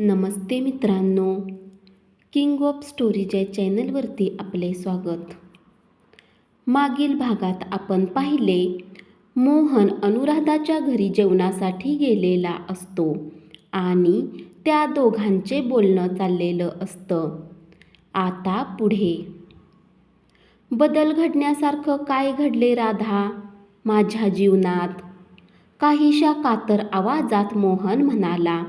नमस्ते मित्रांनो, king of stories या चॅनलवरती आपले स्वागत. मागील भागात आपण पाहिले, मोहन अनुराधाच्या घरी जेवणासाठी गेलेला असतो आणि त्या दोघांचे बोलणं चाललेलं असतं. आता पुढे बदल घडण्यासारखं काय घडले राधा माझ्या जीवनात? काहीशा कातर आवाजात मोहन म्हणाला.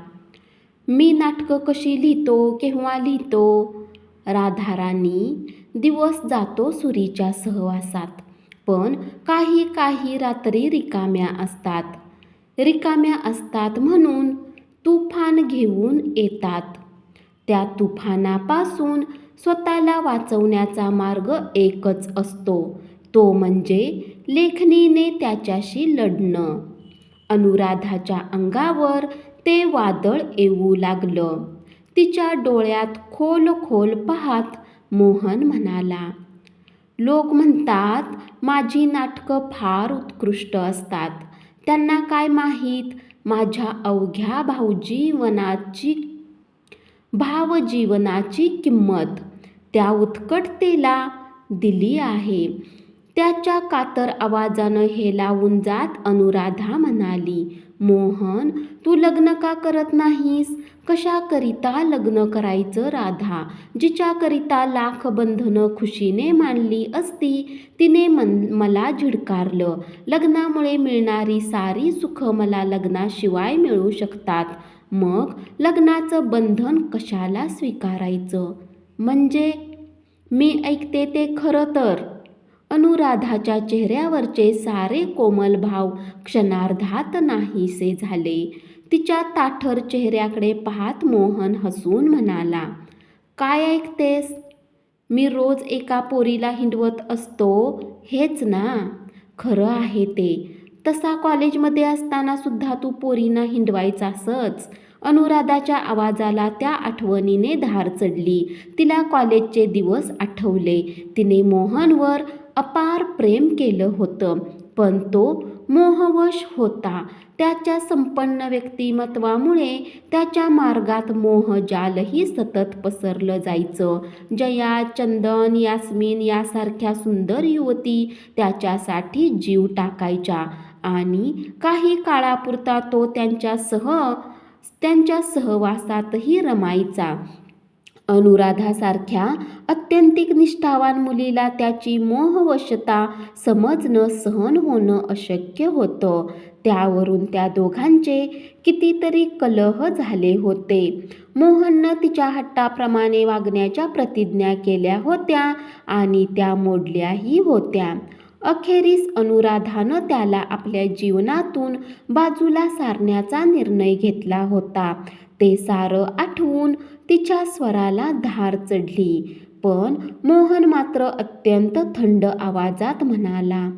मी नाटकं कशी लिहितो, केव्हा लिहितो? राधाराणी, दिवस जातो सुरीच्या सहवासात, पण काही काही रात्री रिकाम्या असतात म्हणून तुफान घेऊन येतात. त्या तुफानापासून स्वतःला वाचवण्याचा मार्ग एकच असतो, तो म्हणजे लेखणीने त्याच्याशी लढणं. अनुराधाच्या अंगावर ते वादळ येऊ लागलं. तिच्या डोळ्यात खोल खोल पाहत मोहन म्हणाला, लोक म्हणतात माझी नाटकं फार उत्कृष्ट असतात. त्यांना काय माहीत माझ्या अवघ्या भावजीवनाची किंमत. त्या उत्कटतेला दिली आहे. त्याच्या कातर आवाजानं हेलावून जात अनुराधा म्हणाली, मोहन, तू लग्न का करत नाहीस? कशाकरिता लग्न करायचं राधा? जिच्याकरिता लाख बंधनं खुशीने मांडली असती, तिने मला झिडकारलं. लग्नामुळे मिळणारी सारी सुख मला लग्नाशिवाय मिळू शकतात. मग लग्नाचं बंधन कशाला स्वीकारायचं? म्हणजे मी ऐकते ते खरं तर. अनुराधाच्या चेहऱ्यावरचे सारे कोमल भाव क्षणार्धात नाहीसे झाले. तिच्या ताठर चेहऱ्याकडे पाहत मोहन हसून म्हणाला, काय ऐकतेस? मी रोज एका पोरीला हिंडवत असतो, हेच ना? खरं आहे ते. तसा कॉलेजमध्ये असताना सुद्धा तू पोरींना हिंडवायचासच. अनुराधाच्या आवाजाला त्या आठवणीने धार चढली. तिला कॉलेजचे दिवस आठवले. तिने मोहनवर अपार प्रेम केलं होतं, पण तो मोहवश होता. त्याच्या संपन्न व्यक्तिमत्वामुळे त्याच्या मार्गात मोहजालही सतत पसरलं जायचं. जया, चंदन, यास्मिन यासारख्या सुंदर युवती त्याच्यासाठी जीव टाकायच्या आणि काही काळापुरता तो त्यांच्या सहवासातही रमायचा. अनुराधासारख्या अत्यंतिक निष्ठावान मुलीला त्याची मोहवशता समजणं, सहन होणं अशक्य होतं. त्यावरून त्या दोघांचे कितीतरी कलह झाले होते. मोहननं तिच्या हट्टाप्रमाणे वागण्याच्या प्रतिज्ञा केल्या होत्या आणि त्या मोडल्याही होत्या. अखेरीस अनुराधानं त्याला आपल्या जीवनातून बाजूला सारण्याचा निर्णय घेतला होता. ते सारं आठवून तिच्या स्वराला धार चढली. पण मोहन मात्र अत्यंत थंड आवाजात म्हणाला,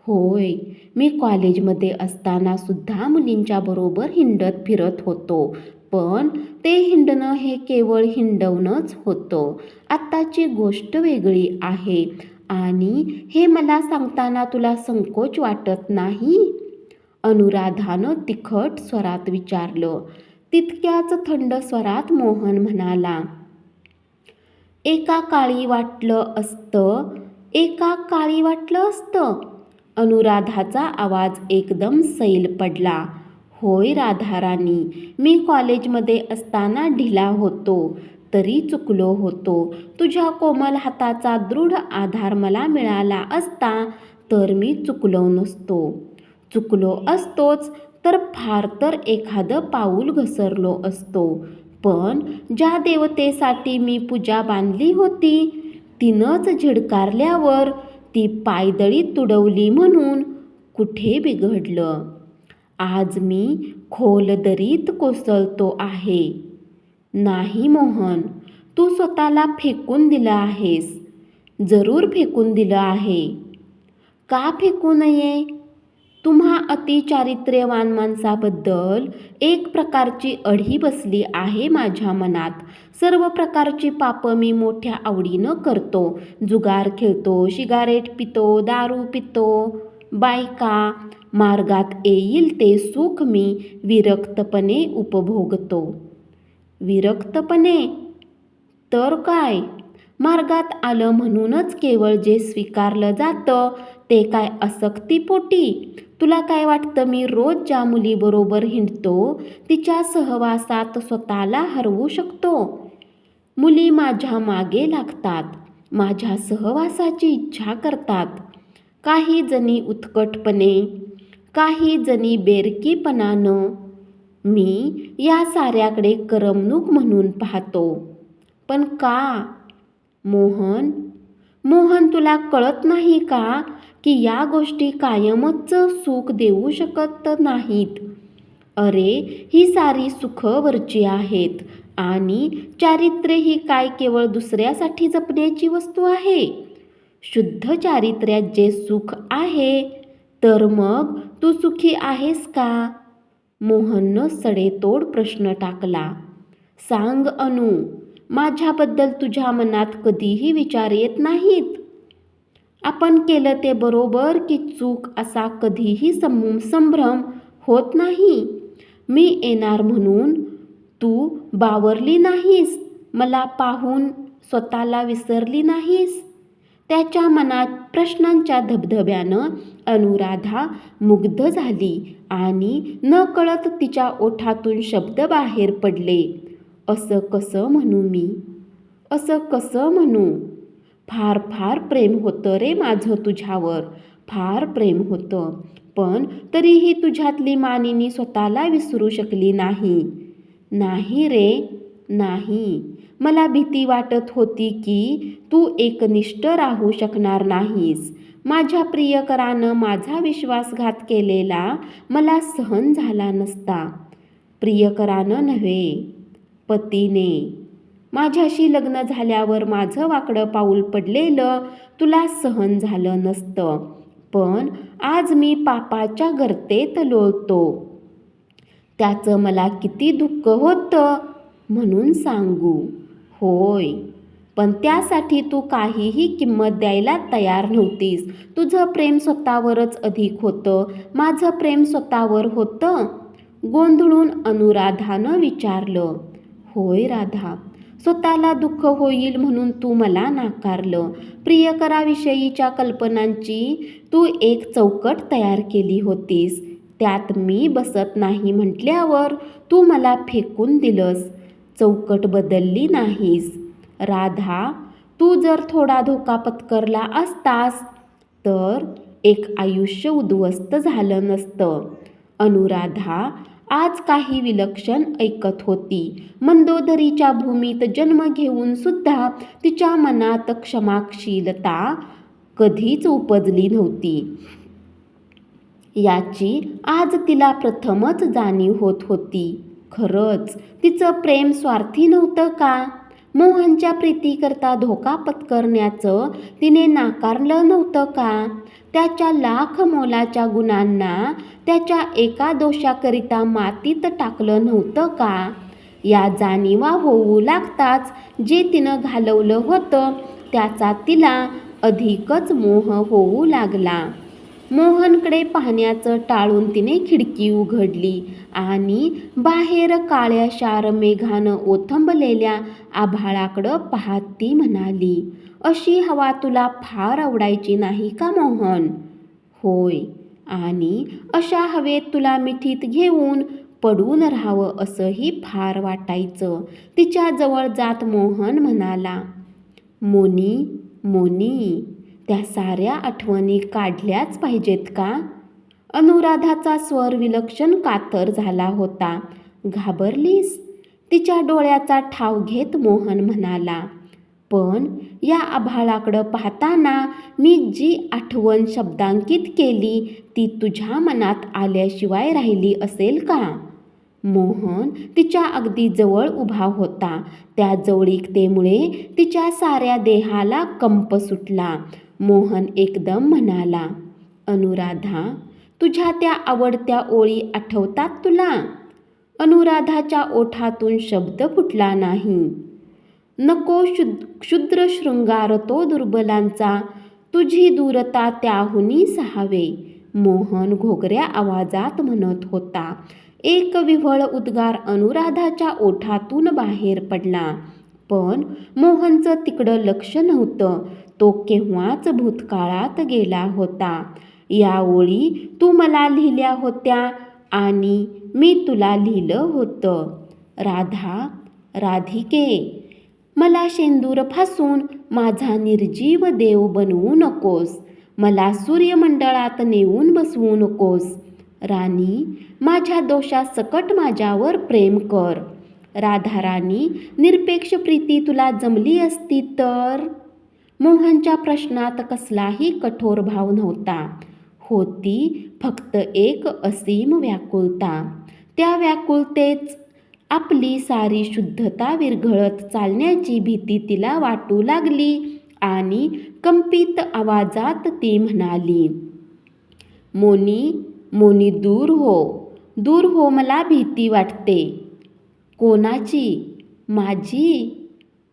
होय, मी कॉलेजमध्ये असताना सुद्धा मुलींच्या बरोबर हिंडत फिरत होतो. पण ते हिंडणं हे केवळ हिंडवणंच होतं. आत्ताची गोष्ट वेगळी आहे आणि हे मला सांगताना तुला संकोच वाटत नाही? अनुराधानं तिखट स्वरात विचारलं. तितक्याच थंड स्वरात मोहन म्हणाला, एका काळी वाटलं असतं. अनुराधाचा आवाज एकदम सैल पडला. होय राधाराणी, मी कॉलेजमध्ये असताना ढिला होतो, तरी चुकलो होतो. तुझ्या कोमल हाताचा दृढ आधार मला मिळाला असता तर मी चुकलो नसतो. चुकलो असतोच तर फार तर एखादं पाऊल घसरलो असतो. पण ज्या देवतेसाठी मी पूजा बांधली होती, तिनंच झिडकारल्यावर ती पायदळी तुडवली म्हणून कुठे बिघडलं? आज मी खोल दरीत कोसळतो आहे. नाही मोहन, तू स्वतःला फेकून दिलं आहेस. जरूर फेकून दिलं आहे. का फेकू नये? तुम्हा अतिचारित्र्यवान माणसाबद्दल एक प्रकारची अढी बसली आहे माझ्या मनात. सर्व प्रकारची पापं मी मोठ्या आवडीनं करतो. जुगार खेळतो, सिगारेट पितो, दारू पितो, बायका, मार्गात येईल ते सुख मी विरक्तपणे उपभोगतो. विरक्तपणे. तर काय? मार्गात आलं म्हणूनच केवळ जे स्वीकारलं जातं ते काय आसक्तीपोटी? तुला काय वाटतं मी रोज ज्या मुलीबरोबर हिंडतो तिच्या सहवासात स्वतःला हरवू शकतो? मुली माझ्या मागे लागतात, माझ्या सहवासाची इच्छा करतात. काही जणी उत्कटपणे, काही जणी बेरकीपणानं. मी या साऱ्याकडे करमणूक म्हणून पाहतो. पण का? मोहन, मोहन तुला कळत नाही का की या गोष्टी कायमच सुख देऊ शकत नाहीत? अरे, ही सारी सुख वरची आहेत आणि चारित्र्य ही काय केवळ दुसऱ्यासाठी जपण्याची वस्तू आहे? शुद्ध चारित्र्यात जे सुख आहे, तर मग तू सुखी आहेस का? मोहननं सडेतोड प्रश्न टाकला. सांग अनु, माझ्याबद्दल तुझ्या मनात कधीही विचार येत नाहीत? आपण केलं ते बरोबर की चूक असा कधीही संभ्रम होत नाही? मी येणार म्हणून तू बावरली नाहीस? मला पाहून स्वतःला विसरली नाहीस? त्याच्या मनात प्रश्नांच्या धबधब्यानं अनुराधा मुग्ध झाली आणि नकळत तिच्या ओठातून शब्द बाहेर पडले. असं कसं म्हणू मी? असं कसं म्हणू? फार फार प्रेम होतं रे माझं तुझ्यावर, फार प्रेम होतं. पण तरीही तुझ्यातली मानिनी स्वतःला विसरू शकली नाही. नाही रे, नाही. मला भीती वाटत होती की तू एकनिष्ठ राहू शकणार नाहीस. माझ्या प्रियकरानं माझा विश्वासघात केलेला मला सहन झाला नसता. प्रियकरानं नव्हे, पतीने. माझ्याशी लग्न झाल्यावर माझं वाकडं पाऊल पडलेलं तुला सहन झालं नसतं. पण आज मी पापाच्या गर्तेत लोळतो. त्याचं मला किती दुःख होतं म्हणून सांगू? होय, पण त्यासाठी तू काहीही किंमत द्यायला तयार नव्हतीस. तुझं प्रेम स्वतःवरच अधिक होतं, माझं प्रेम स्वतःवर होतं? गोंधळून अनुराधानं विचारलं. होय राधा, स्वतःला दुःख होईल म्हणून तू मला नाकारलं. प्रियकराविषयीच्या कल्पनांची तू एक चौकट तयार केली होतीस. त्यात मी बसत नाही म्हटल्यावर तू मला फेकून दिलंस. चौकट बदलली नाहीस. राधा, तू जर थोडा धोका पत्करला असतास तर एक आयुष्य उद्ध्वस्त झालं नसतं. अनुराधा आज काही विलक्षण ऐकत होती. मंदोदरीच्या भूमीत जन्म घेऊन सुद्धा तिच्या मनात क्षमाशीलता कधीच उपजली नव्हती. याची आज तिला प्रथमच जाणीव होत होती. खरंच तिचं प्रेम स्वार्थी नव्हतं का? मोहनच्या प्रीतीकरता धोका पत्करण्याचं तिने नाकारलं नव्हतं का? त्याच्या लाख मोलाच्या गुणांना त्याच्या एका दोषाकरिता मातीत टाकलं नव्हतं का? या जाणीवा होऊ लागताच जे तिनं घालवलं होतं त्याचा तिला अधिकच मोह होऊ लागला. मोहनकडे पाहण्याचं टाळून तिने खिडकी उघडली आणि बाहेर काळ्याशार मेघानं ओथंबलेल्या आभाळाकडं पाहत ती म्हणाली, अशी हवा तुला फार आवडायची नाही का मोहन? होय, आणि अशा हवेत तुला मिठीत घेऊन पडून राहावं असंही फार वाटायचं. तिच्या जवळ जात मोहन म्हणाला, मोनी, मोनी, त्या साऱ्या आठवणी काढल्याच पाहिजेत का? अनुराधाचा स्वर विलक्षण कातर झाला होता. घाबरलीस? तिच्या डोळ्याचा ठाव घेत मोहन म्हणाला, पण या आभाळाकडं पाहताना मी जी आठवण शब्दांकित केली ती तुझ्या मनात आल्याशिवाय राहिली असेल का? मोहन तिच्या अगदी जवळ उभा होता. त्या जवळीकतेमुळे तिच्या साऱ्या देहाला कंप सुटला. मोहन एकदम म्हणाला, अनुराधा, तुझ्या त्या आवडत्या ओळी आठवतात तुला? अनुराधाच्या ओठातून शब्द फुटला नाही. नको क्षुद्र शृंगार तो दुर्बलांचा, तुझी दूरता त्याहुनी सहावे. मोहन घोगऱ्या आवाजात म्हणत होता. एक विव्हळ उद्गार अनुराधाच्या ओठातून बाहेर पडला. पण मोहनचं तिकडं लक्ष नव्हतं. तो केव्हाच भूतकाळात गेला होता. या ओळी तू मला लिहिल्या होत्या आणि मी तुला लिहिलं होतं. राधा, राधिके, मला शेंदूर फासून माझा निर्जीव देव बनवू नकोस. मला सूर्यमंडळात नेऊन बसवू नकोस. राणी, माझ्या दोषासकट माझ्यावर प्रेम कर. राधाराणी, निरपेक्ष प्रीती तुला जमली असती तर? मोहनच्या प्रश्नात कसलाही कठोर भाव नव्हता. होती फक्त एक असीम व्याकुलता. त्या व्याकुलतेच आपली सारी शुद्धता विरघळत चालण्याची भीती तिला वाटू लागली आणि कंपित आवाजात ती म्हणाली, मोनी, मोनी, दूर हो, दूर हो, मला भीती वाटते. कोणाची? माझी?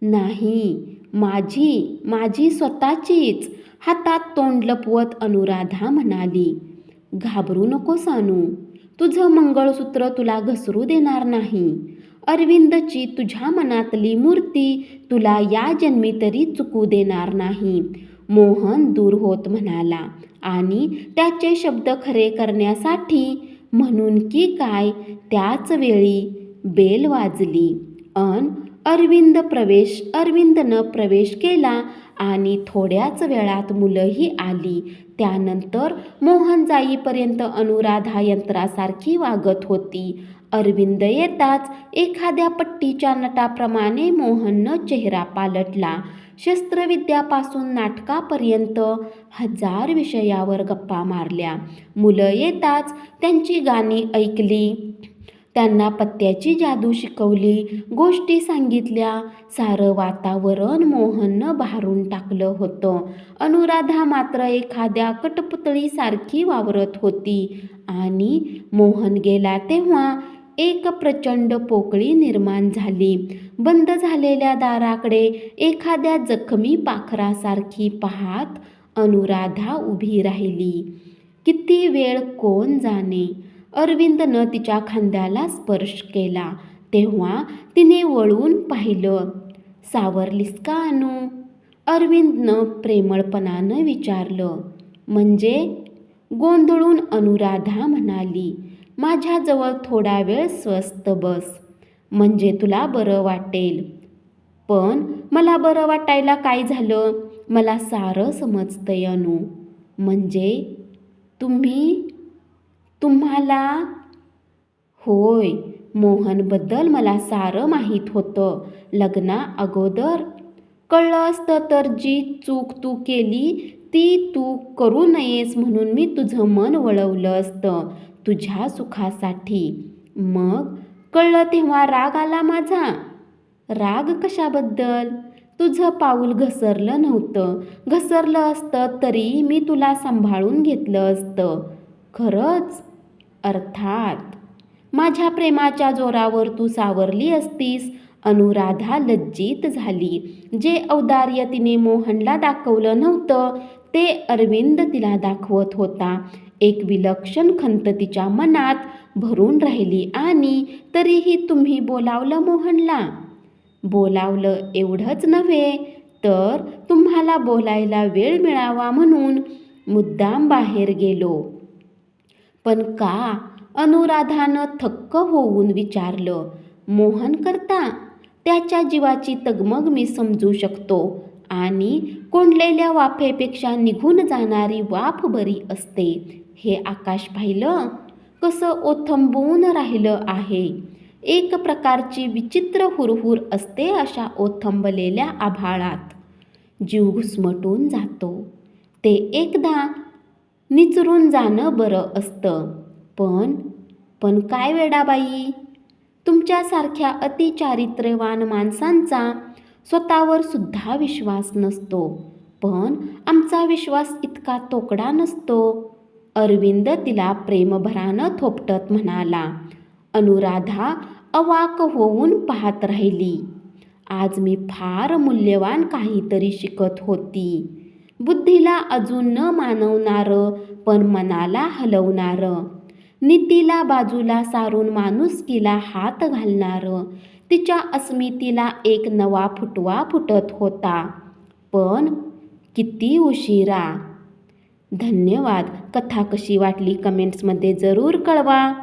नाही, माझी स्वतःचीच. हातात तोंड लपवत अनुराधा म्हणाली, घाबरू नकोस अनु. तुझं मंगळसूत्र तुला घसरू देणार नाही. अरविंदची तुझ्या मनातली मूर्ती तुला या जन्मी तरी चुकू देणार नाही. मोहन दूर होत म्हणाला आणि त्याचे शब्द खरे करण्यासाठी म्हणून की काय त्याच वेळी बेल वाजली. अरविंदनं प्रवेश केला आणि थोड्याच वेळात मुलंही आली. त्यानंतर मोहन जाईपर्यंत अनुराधा यंत्रासारखी वागत होती. अरविंद येताच एखाद्या पट्टीच्या नटाप्रमाणे मोहननं चेहरा पालटला. शस्त्रविद्यापासून नाटकापर्यंत 1000 विषयावर गप्पा मारल्या. मुलं येताच त्यांची गाणी ऐकली, त्यांना पत्त्याची जादू शिकवली, गोष्टी सांगितल्या. सारं वातावरण मोहननं भारून टाकलं होतं. अनुराधा मात्र एखाद्या कठपुतळीसारखी वावरत होती आणि मोहन गेला तेव्हा एक प्रचंड पोकळी निर्माण झाली. बंद झालेल्या दाराकडे एखाद्या जखमी पाखरासारखी पाहत अनुराधा उभी राहिली. किती वेळ कोण जाणे. अरविंदनं तिच्या खांद्याला स्पर्श केला तेव्हा तिने वळून पाहिलं. सावरलीस का अनु? अरविंदनं प्रेमळपणानं विचारलं. म्हणजे? गोंधळून अनुराधा म्हणाली, माझ्याजवळ थोडा वेळ स्वस्थ बस, म्हणजे तुला बरं वाटेल. पण मला बरं वाटायला काय झालं? मला सारं समजतंय अनु. म्हणजे? तुम्हाला? होय, मोहनबद्दल मला सारं माहीत होतं लग्ना अगोदर. कळलं असतं तर जी चूक तू केली ती तू करू नयेस म्हणून मी तुझं मन वळवलं असतं तुझ्या सुखासाठी. मग कळलं तेव्हा राग आला माझा. राग कशाबद्दल? तुझं पाऊल घसरलं नव्हतं. घसरलं असतं तरी मी तुला सांभाळून घेतलं असतं. खरंच? अर्थात. माझ्या प्रेमाच्या जोरावर तू सावरली असतीस. अनुराधा लज्जित झाली. जे औदार्य तिने मोहनला दाखवलं नव्हतं ते अरविंद तिला दाखवत होता. एक विलक्षण खंत तिच्या मनात भरून राहिली. आणि तरीही तुम्ही बोलावलं मोहनला? बोलावलं एवढंच नव्हे तर तुम्हाला बोलायला वेळ मिळावा म्हणून मुद्दाम बाहेर गेलो. पण का? अनुराधानं थक्क होऊन विचारलं. मोहन करता? त्याच्या जीवाची तगमग मी समजू शकतो आणि कोंडलेल्या वाफेपेक्षा निघून जाणारी वाफ बरी असते. हे आकाश पाहिलं कसं ओथंबून राहिलं आहे. एक प्रकारची विचित्र हुरहुर असते अशा ओथंबलेल्या आभाळात. जीव घुसमटून जातो. ते एकदा निचरून जाणं बरं असतं. पण काय वेडाबाई, तुमच्यासारख्या अतिचारित्र्यवान माणसांचा स्वतःवर सुद्धा विश्वास नसतो. पण आमचा विश्वास इतका तोकडा नसतो. अरविंद तिला प्रेमभरानं थोपटत म्हणाला. अनुराधा अवाक होऊन पाहत राहिली. आज मी फार मूल्यवान काहीतरी शिकत होती. बुद्धीला अजून न मानवणारं पण मनाला हलवणारं. नीतीला बाजूला सारून माणुसकीला हात घालणारं तिच्या अस्मितेला एक नवा फुटवा फुटत होता. पण किती उशिरा. धन्यवाद. कथा कशी वाटली कमेंट्समध्ये जरूर कळवा.